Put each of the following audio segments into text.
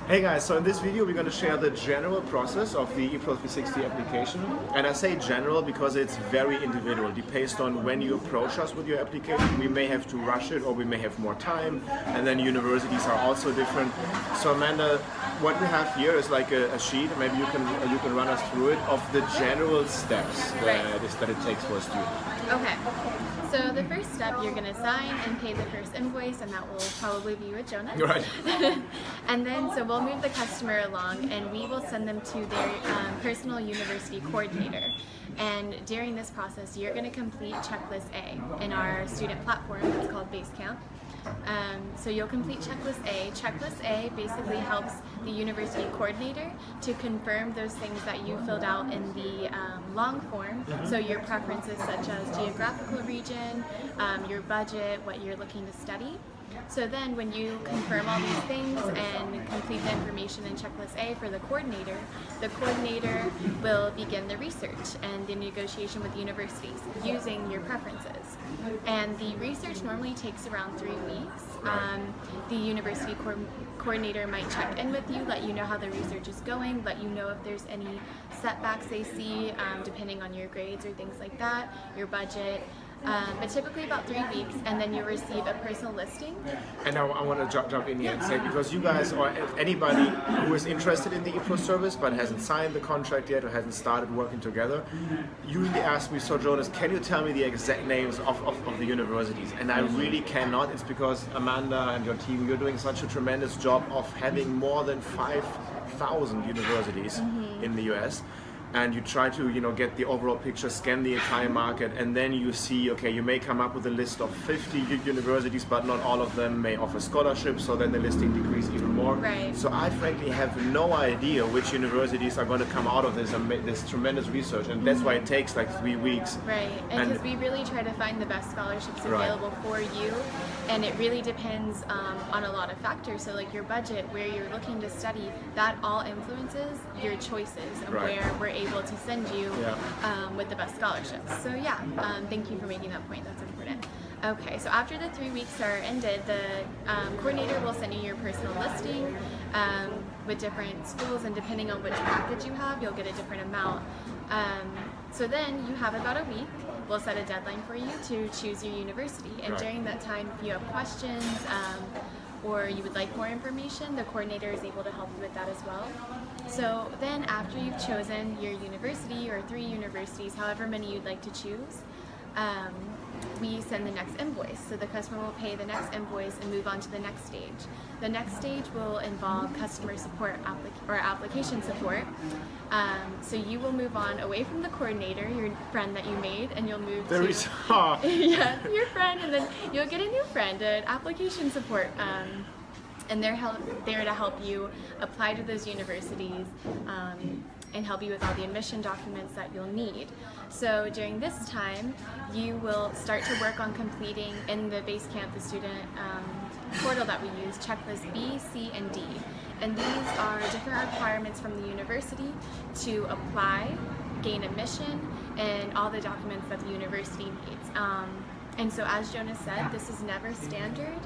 Hey guys, so in this video we're going to share the general process of the Epro 360 application. And I say general because it's very individual, based on when you approach us with your application. We may have to rush it or we may have more time, and then universities are also different. So Amanda, what we have here is like a sheet, maybe you can run us through it, of the general steps that it takes for a student. Okay. So the first step, you're going to sign and pay the first invoice, and that will probably be with Jonas. Right. And then, so we'll move the customer along, and we will send them to their personal university coordinator. And during this process, you're going to complete checklist A in our student platform that's called Basecamp. So you'll complete checklist A. Checklist A basically helps the university coordinator to confirm those things that you filled out in the long form. So your preferences such as geographical region, your budget, what you're looking to study. So then when you confirm all these things and complete the information in checklist A for the coordinator will begin the research and the negotiation with universities using your preferences. And the research normally takes around 3 weeks. The university coordinator might check in with you, let you know how the research is going, let you know if there's any setbacks they see, depending on your grades or things like that, your budget. But typically about 3 weeks, and then you receive a personal listing. And now I want to jump in here and say, because you guys, or anybody who is interested in the Epro service but hasn't signed the contract yet or hasn't started working together, usually ask me, so Jonas, can you tell me the exact names of the universities? And I really cannot. It's because Amanda and your team, you're doing such a tremendous job of having more than 5,000 universities in the US. And you try to, get the overall picture, scan the entire market, and then you see, okay, you may come up with a list of 50 universities, but not all of them may offer scholarships, so then the listing decreases even more. Right. So I frankly have no idea which universities are going to come out of this tremendous research, and that's why it takes like 3 weeks. Right, and because we really try to find the best scholarships available for you, and it really depends on a lot of factors. So like your budget, where you're looking to study, that all influences your choices and where we're able to send you with the best scholarships. So thank you for making that point. That's important. Okay, so after the 3 weeks are ended, the coordinator will send you your personal listing with different schools, and depending on which package you have, you'll get a different amount. So then you have about a week. We'll set a deadline for you to choose your university, and during that time, if you have questions or you would like more information, the coordinator is able to help you with that as well. So then after you've chosen your university or 3 universities, however many you'd like to choose, we send the next invoice. So the customer will pay the next invoice and move on to the next stage. The next stage will involve customer support or application support. So you will move on away from the coordinator, your friend that you made, and you'll move to your friend, and then you'll get a new friend, an application support. And they're there to help you apply to those universities and help you with all the admission documents that you'll need. So during this time, you will start to work on completing in the Basecamp, the student portal that we use, checklist B, C, and D. And these are different requirements from the university to apply, gain admission, and all the documents that the university needs. And so as Jonas said, this is never standard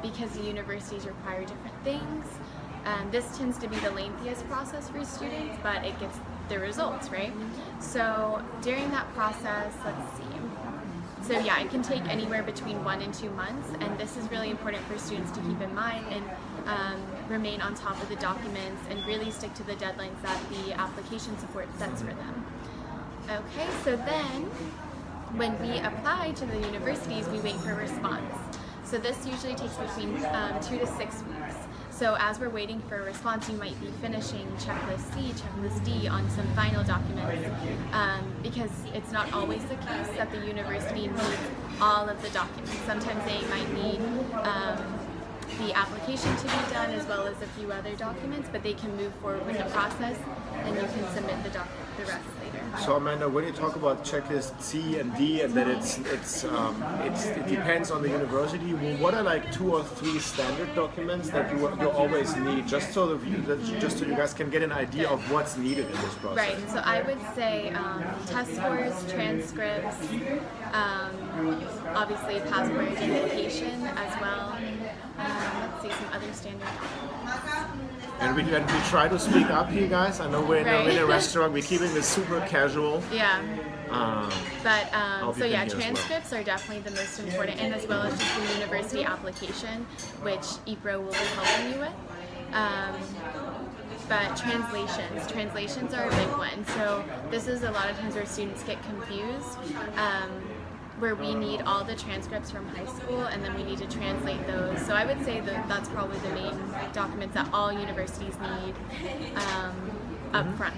because the universities require different things. This tends to be the lengthiest process for students, but it gets the results, right? So during that process, let's see. So it can take anywhere between 1 and 2 months, and this is really important for students to keep in mind and remain on top of the documents and really stick to the deadlines that the application support sets for them. Okay, so then when we apply to the universities, we wait for a response. So this usually takes between 2 to 6 weeks. So as we're waiting for a response, you might be finishing checklist C, checklist D on some final documents because it's not always the case that the university needs all of the documents. Sometimes they might need the application to be done as well as a few other documents, but they can move forward with the process and you can submit the rest later. So Amanda, when you talk about checklist C and D and that it depends on the university, well, what are like 2 or 3 standard documents that you always need, just so you guys can get an idea of what's needed in this process? Right. So I would say test scores, transcripts, obviously passport identification as well. Let's see some other standard documents. And we try to speak up here, guys. I know we're in a restaurant. We're keeping this super casual. Yeah. So yeah, here as well. transcripts are definitely the most important, and as well as just the university application, which Epro will be helping you with. But translations are a big one. So this is a lot of times where students get confused, where we need all the transcripts from high school and then we need to translate those. So I would say that that's probably the main documents that all universities need up front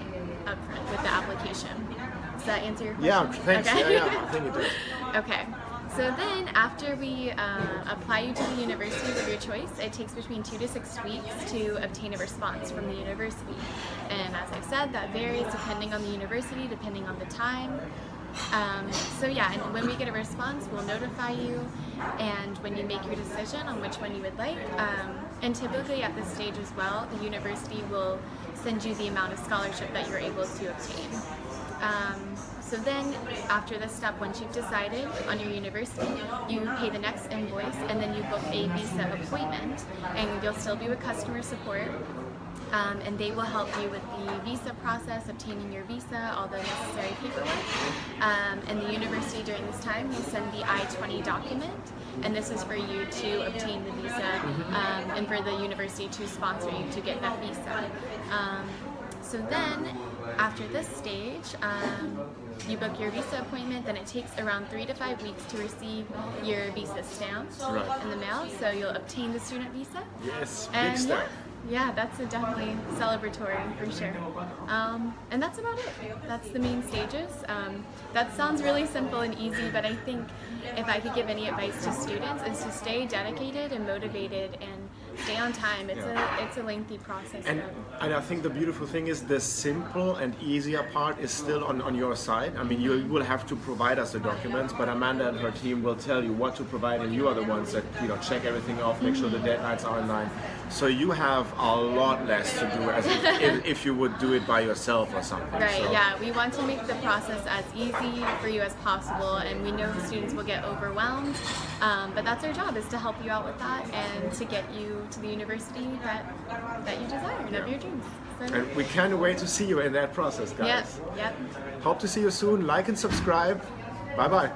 with the application. Does that answer your question? Yeah, thanks. Okay. Yeah, I think it does. Okay. So then, after we apply you to the university of your choice, it takes between 2 to 6 weeks to obtain a response from the university. And as I've said, that varies depending on the university, depending on the time. So yeah, and when we get a response, we'll notify you, and when you make your decision on which one you would like, and typically at this stage as well, the university will send you the amount of scholarship that you're able to obtain. So then, after this step, once you've decided on your university, you pay the next invoice, and then you book a visa appointment, and you'll still be with customer support, and they will help you with the visa process, obtaining your visa, all the necessary paperwork. And the university during this time, you send the I-20 document, and this is for you to obtain the visa, and for the university to sponsor you to get that visa. So then, after this stage, you book your visa appointment, then it takes around 3 to 5 weeks to receive your visa stamped in the mail, so you'll obtain the student visa. Yes, big And step. yeah, that's definitely celebratory for sure. And that's about it. That's the main stages. That sounds really simple and easy, but I think if I could give any advice to students is to stay dedicated and motivated and stay on time. It's a lengthy process. And I think the beautiful thing is the simple and easier part is still on your side. I mean, you will have to provide us the documents, but Amanda and her team will tell you what to provide, and you are the ones that check everything off, make sure the deadlines are in line. So you have a lot less to do as if you would do it by yourself or something. Right, So, yeah. We want to make the process as easy for you as possible, and we know students will get overwhelmed, but that's our job, is to help you out with that and to get you to the university that you desire and of your dreams. So, And we can't wait to see you in that process, guys. Yep. Hope to see you soon. Like and subscribe. Bye-bye.